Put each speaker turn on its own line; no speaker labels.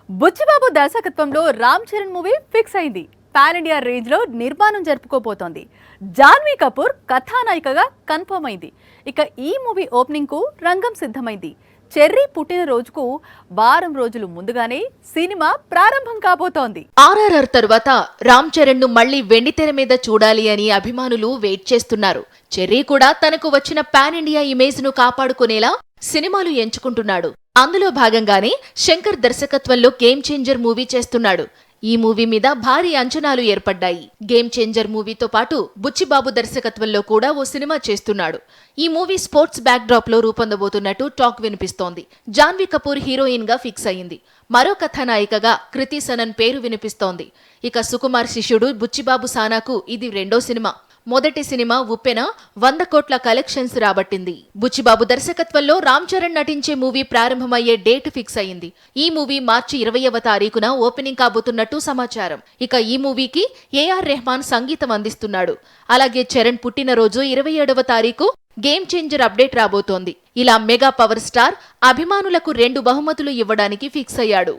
బుచ్చిబాబు దర్శకత్వంలో Ram Charan movie fix అయింది. Pan India range లో నిర్మాణం జరుపుకోబోతోంది. జాన్వీ కపూర్ కథానాయికగా కన్ఫర్మ్ అయింది. ఇక ఈ మూవీ ఓపెనింగ్ కు రంగం సిద్ధమైంది. చెర్రీ పుట్టినరోజుకు వారం రోజులు ముందుగానే సినిమా ప్రారంభం కాబోతోంది.
ఆర్ఆర్ఆర్ తరువాత రామ్ చరణ్ ను మళ్లీ వెండితెర మీద చూడాలి అని అభిమానులు వెయిట్ చేస్తున్నారు. చెర్రీ కూడా తనకు వచ్చిన పాన్ ఇండియా ఇమేజ్ ను కాపాడుకునేలా సినిమాలు ఎంచుకుంటున్నాడు. అందులో భాగంగానే శంకర్ దర్శకత్వంలో గేమ్ చేంజర్ మూవీ చేస్తున్నాడు. ఈ మూవీ మీద భారీ అంచనాలు ఏర్పడ్డాయి. గేమ్ చేంజర్ మూవీతో పాటు బుచ్చిబాబు దర్శకత్వంలో కూడా ఓ సినిమా చేస్తున్నాడు. ఈ మూవీ స్పోర్ట్స్ బ్యాక్ డ్రాప్ లో రూపొందబోతున్నట్టు టాక్ వినిపిస్తోంది. జాన్వీ కపూర్ హీరోయిన్ గా ఫిక్స్ అయింది. మరో కథానాయికగా కృతి సనన్ పేరు వినిపిస్తోంది. ఇక సుకుమార్ శిష్యుడు బుచ్చిబాబు సానాకు ఇది రెండో సినిమా. మొదటి సినిమా ఉప్పెన 100 కోట్ల కలెక్షన్స్ రాబట్టింది. బుచ్చిబాబు దర్శకత్వంలో రామ్ చరణ్ నటించే మూవీ ప్రారంభమయ్యే డేట్ ఫిక్స్ అయింది. ఈ మూవీ మార్చి 20వ తారీఖున ఓపెనింగ్ కాబోతున్నట్టు సమాచారం. ఇక ఈ మూవీకి ఏఆర్ రెహమాన్ సంగీతం అందిస్తున్నాడు. అలాగే చరణ్ పుట్టినరోజు 27వ తారీఖు గేమ్ చేంజర్ అప్డేట్ రాబోతోంది. ఇలా మెగా పవర్ స్టార్ అభిమానులకు 2 బహుమతులు ఇవ్వడానికి ఫిక్స్ అయ్యాడు.